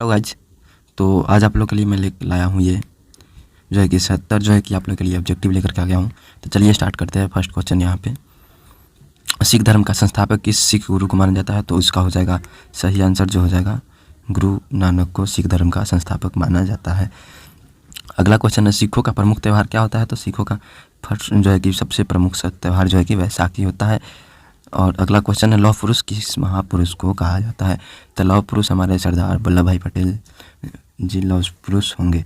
Hello guys, तो आज आप लोग के लिए मैं लाया हूँ ये जो है कि 70 जो है कि आप लोग के लिए ऑब्जेक्टिव लेकर के आ गया हूँ। तो चलिए स्टार्ट करते हैं। फर्स्ट क्वेश्चन यहाँ पे, सिख धर्म का संस्थापक किस सिख गुरु को माना जाता है? तो इसका हो जाएगा सही आंसर जो हो जाएगा गुरु नानक को सिख धर्म का संस्थापक माना जाता है। अगला क्वेश्चन है, सिखों का प्रमुख त्यौहार क्या होता है? तो सिखों का फर्स्ट जो है कि सबसे प्रमुख त्यौहार जो है कि वैसाखी होता है। और अगला क्वेश्चन है, लौह पुरुष किस महापुरुष को कहा जाता है? तो लौह पुरुष हमारे सरदार वल्लभ भाई पटेल जी लौह पुरुष होंगे।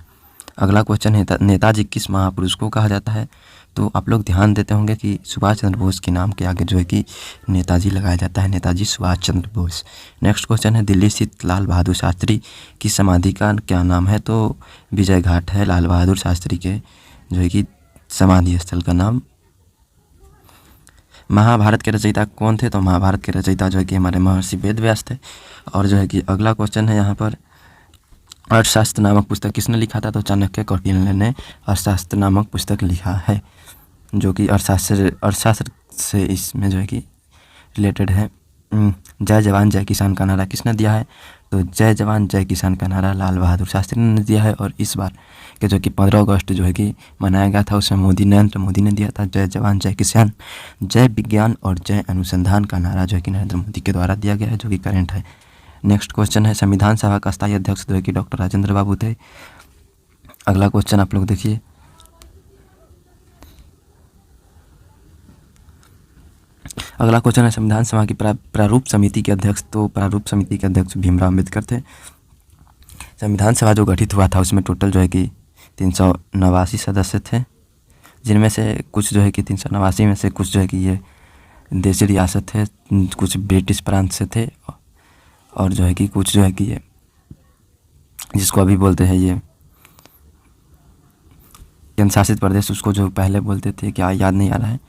अगला क्वेश्चन है, नेताजी किस महापुरुष को कहा जाता है? तो आप लोग ध्यान देते होंगे कि सुभाष चंद्र बोस के नाम के आगे जो है कि नेताजी लगाया जाता है, नेताजी सुभाष चंद्र बोस। नेक्स्ट क्वेश्चन है, दिल्ली स्थित लाल बहादुर शास्त्री की समाधि का क्या नाम है? तो विजय घाट है लाल बहादुर शास्त्री के जो है कि समाधि स्थल का नाम। महाभारत के रचयिता कौन थे? तो महाभारत के रचयिता जो है कि हमारे महर्षि वेद व्यास थे। और जो है कि अगला क्वेश्चन है यहाँ पर, अर्थशास्त्र नामक पुस्तक किसने लिखा था? तो चाणक्य कौटिल्य ने अर्थशास्त्र नामक पुस्तक लिखा है, जो कि अर्थशास्त्र से इसमें जो है कि रिलेटेड है। जय जवान जय किसान का नारा किसने दिया है? तो जय जवान जय किसान का नारा लाल बहादुर शास्त्री ने दिया है। और इस बार के जो कि 15 अगस्त जो है कि मनाया गया था, उसमें नरेंद्र मोदी ने दिया था जय जवान जय किसान, जय विज्ञान और जय अनुसंधान का नारा जो है कि नरेंद्र मोदी के द्वारा दिया गया है, जो कि करंट है। नेक्स्ट क्वेश्चन है, संविधान सभा का स्थायी अध्यक्ष जो है कि डॉक्टर राजेंद्र बाबू थे। अगला क्वेश्चन आप लोग देखिए, अगला क्वेश्चन है, संविधान सभा की प्रारूप समिति के अध्यक्ष? तो प्रारूप समिति के अध्यक्ष भीमराव अम्बेडकर थे। संविधान सभा जो गठित हुआ था उसमें टोटल जो है कि 389 सदस्य थे, जिनमें से कुछ जो है कि 389 में से कुछ जो है कि ये देशी रियासत थे, कुछ ब्रिटिश प्रांत से थे, और जो है कि कुछ जो है कि ये जिसको अभी बोलते हैं ये केंद्र शासित प्रदेश, उसको जो पहले बोलते थे क्या याद नहीं आ रहा है।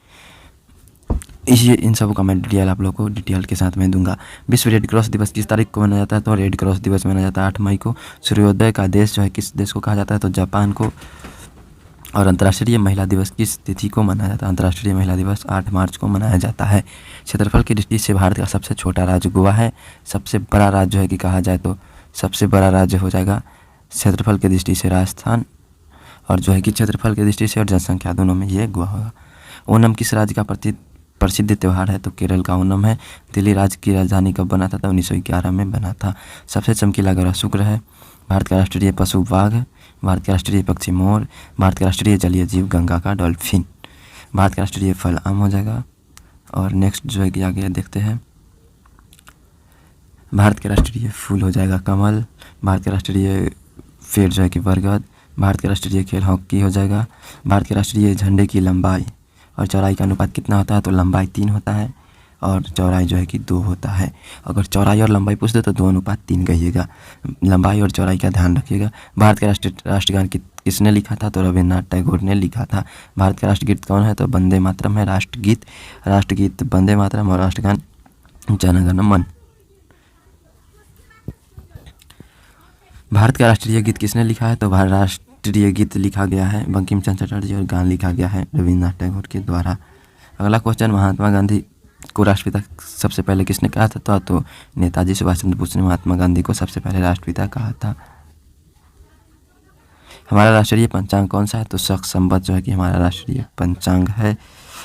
ये इन सब का मैं डिटेल आप लोग को डिटेल के साथ में दूंगा। विश्व रेड क्रॉस दिवस किस तारीख को मनाया जाता है? तो रेड क्रॉस दिवस मनाया जाता है 8 मई को। सूर्योदय का देश जो है किस देश को कहा जाता है? तो जापान को। और अंतर्राष्ट्रीय महिला दिवस किस तिथि को मनाया जाता है? अंतर्राष्ट्रीय महिला दिवस 8 मार्च को मनाया जाता है। क्षेत्रफल की दृष्टि से भारत का सबसे छोटा राज्य गोवा है। सबसे बड़ा राज्य जो है कि कहा जाए तो सबसे बड़ा राज्य हो जाएगा क्षेत्रफल की दृष्टि से राजस्थान, और जो है कि क्षेत्रफल की दृष्टि से और जनसंख्या दोनों में ये गोवा होगा। ओणम किस राज्य का प्रसिद्ध त्यौहार है? तो केरल का ओणम है। दिल्ली राज्य की राजधानी कब बना था? तो 1911 में बना था। सबसे चमकीला ग्रह शुक्र है। भारत का राष्ट्रीय पशु बाघ है। भारत का राष्ट्रीय पक्षी मोर। भारत का राष्ट्रीय जलीय जीव गंगा का डॉल्फिन। भारत का राष्ट्रीय फल आम हो जाएगा। और नेक्स्ट जो है कि आगे देखते हैं, भारत के राष्ट्रीय फूल हो जाएगा कमल। भारत के राष्ट्रीय पेड़ जो है कि बरगद। भारत के राष्ट्रीय खेल हॉकी हो जाएगा। भारत के राष्ट्रीय झंडे की लंबाई और चौड़ाई का अनुपात कितना होता है? तो लंबाई 3 होता है और चौड़ाई जो है कि 2 होता है। अगर चौड़ाई और लंबाई पूछ दे तो 2:3 कहिएगा, लंबाई और चौड़ाई का ध्यान रखिएगा। भारत के राष्ट्रगान किसने लिखा था? तो रविन्द्रनाथ टैगोर ने लिखा था। भारत का राष्ट्रगीत कौन है? तो वंदे मातरम है राष्ट्रगीत वंदे मातरम, और राष्ट्रगान जन गण मन। भारत का राष्ट्रीय गीत किसने लिखा है? तो राष्ट्रीय गीत लिखा गया है बंकिम चंद्र चटर्जी, और गान लिखा गया है रविन्द्रनाथ टैगोर के द्वारा। अगला क्वेश्चन, महात्मा गांधी को राष्ट्रपिता सबसे पहले किसने कहा था? तो नेताजी सुभाष चंद्र बोस ने महात्मा गांधी को सबसे पहले राष्ट्रपिता कहा था। हमारा राष्ट्रीय पंचांग कौन सा है? तो शक संवत जो है कि हमारा राष्ट्रीय पंचांग है।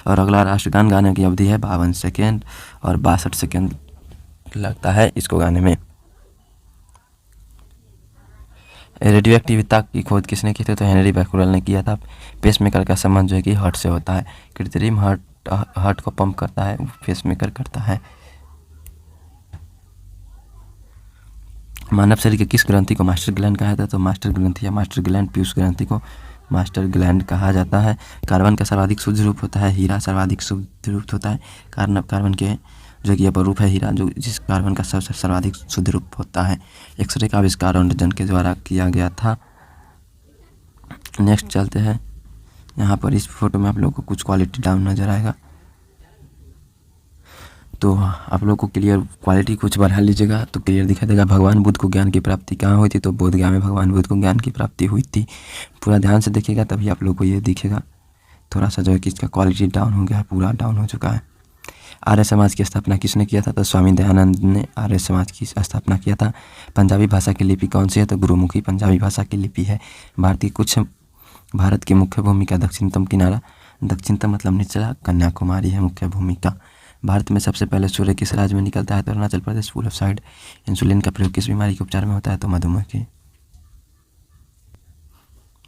और अगला राष्ट्रगान गाने की अवधि है 52 सेकेंड, और 62 सेकेंड लगता है इसको गाने में। रेडियो एक्टिविता की खोज किसने की थी? तो हेनरी बैक्यूरेल ने किया था। पेसमेकर का संबंध जो है कि हार्ट से होता है। कृत्रिम हार्ट को पंप करता है, पेसमेकर करता है। मानव शरीर के किस ग्रंथि को मास्टर ग्लैंड कहा जाता है? तो मास्टर ग्रंथि या मास्टर ग्लैंड, पीयूष ग्रंथि को मास्टर ग्लैंड कहा जाता है। कार्बन का सर्वाधिक शुद्ध रूप होता है हीरा, सर्वाधिक शुद्ध रूप होता है कार्बन के जो कि अपरूप है हीरा, जो जिस कार्बन का सबसे सर्वाधिक शुद्ध रूप होता है। एक्सरे का आविष्कार रंटगन के द्वारा किया गया था। नेक्स्ट चलते हैं, यहाँ पर इस फोटो में आप लोगों को कुछ क्वालिटी डाउन नजर आएगा, तो आप लोग को क्लियर क्वालिटी कुछ बढ़ा लीजिएगा तो क्लियर दिखाई देगा। भगवान बुद्ध को ज्ञान की प्राप्ति कहाँ हुई थी? तो बोधगया में भगवान बुद्ध को ज्ञान की प्राप्ति हुई थी। पूरा ध्यान से देखिएगा तभी आप लोग को ये दिखेगा। थोड़ा सा जो है कि इसका क्वालिटी डाउन हो गया है, पूरा डाउन हो चुका है। आर्य समाज की स्थापना किसने किया था? तो स्वामी दयानंद ने आर्य समाज की स्थापना किया था। पंजाबी भाषा की लिपि कौन सी है? तो गुरुमुखी पंजाबी भाषा की लिपि है। भारत की मुख्य भूमि का दक्षिणतम किनारा, दक्षिणतम मतलब निचला, कन्याकुमारी है मुख्य भूमि का। भारत में सबसे पहले सूर्य किस राज्य में निकलता है? तो Arunachal Pradesh, full of side. Insulin का प्रयोग किस बीमारी के उपचार में होता है? तो मधुमेह के।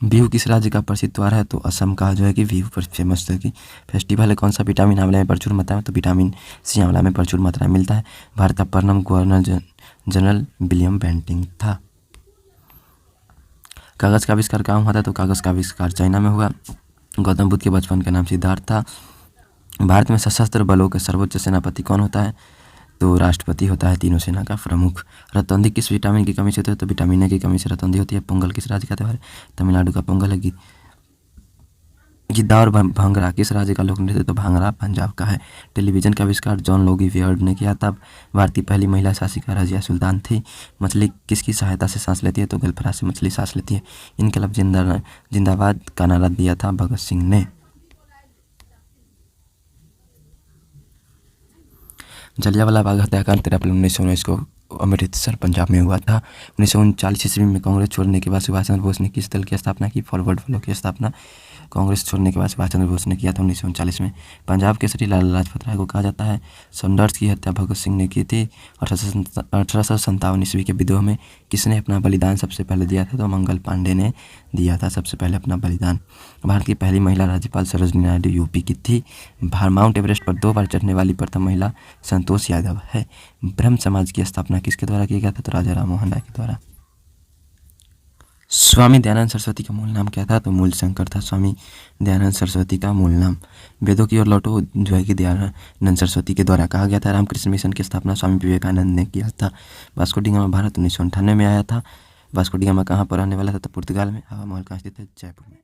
बिहू किस राज्य का प्रसिद्ध त्योहार है? तो असम का जो है कि बिहू पर फेमस है कि फेस्टिवल है। कौन सा विटामिन आंवला में प्रचुर मात्रा में? तो विटामिन सी आंवला में प्रचुर मात्रा में मिलता है। भारत का प्रथम गवर्नर जनरल विलियम बेंटिंग था। कागज़ का आविष्कार कहाँ हुआ था? तो कागज़ का आविष्कार चाइना में हुआ। गौतम बुद्ध के बचपन का नाम सिद्धार्थ था। भारत में सशस्त्र बलों के सर्वोच्च सेनापति कौन होता है? तो राष्ट्रपति होता है तीनों सेना का प्रमुख। रतौंधी किस विटामिन की कमी से होती है? तो विटामिन ए की कमी से रतौंधी होती है। पोंगल किस राज्य का त्यौहार है? तमिलनाडु का पोंगल है। गिद्दा और भांगड़ा किस राज्य का लोक नृत्य? तो भांगड़ा पंजाब का है। टेलीविजन का आविष्कार जॉन लोगी वियर्ड ने किया था। भारत की पहली महिला शासिका रजिया सुल्तान थी। मछली किसकी सहायता से सांस लेती है? तो गलफरा से मछली सांस लेती है। इनकलाब जिंदाबाद का नारा दिया था भगत सिंह ने। जलियांवाला बाग हत्याकांड 13 अप्रैल 1919 को अमृतसर पंजाब में हुआ था। 1939 ईस्वी में कांग्रेस छोड़ने के बाद सुभाष चंद्र बोस ने किस दल की स्थापना की? फॉरवर्ड ब्लॉक की स्थापना कांग्रेस छोड़ने के बाद सुभाष चंद्र बोस ने किया था 1939 में। पंजाब केसरी लाला लाजपत राय को कहा जाता है। सौंडर्स की हत्या भगत सिंह ने की थी। 1857 ईस्वी के विद्रोह में किसने अपना बलिदान सबसे पहले दिया था? तो मंगल पांडे ने दिया था सबसे पहले अपना बलिदान। भारत की पहली महिला राज्यपाल सरोजिनी नायडू यूपी की थी। माउंट एवरेस्ट पर 2 बार चढ़ने वाली प्रथम महिला संतोष यादव है। ब्रह्म समाज की स्थापना किसके द्वारा किया गया था? तो राजा राम मोहन राय के द्वारा। स्वामी दयानंद सरस्वती का मूल नाम क्या था? तो मूल शंकर था स्वामी दयानंद सरस्वती का मूल नाम। वेदों की ओर लौटो जो है कि दयानंद सरस्वती के द्वारा कहा गया था। रामकृष्ण मिशन की स्थापना स्वामी विवेकानंद ने किया था। वास्को डी गामा भारत 1998 में आया था। वास्को डी गामा कहाँ पर रहने वाला था? तो पुर्तगाल में। हवा महल कहाँ स्थित है? जयपुर में।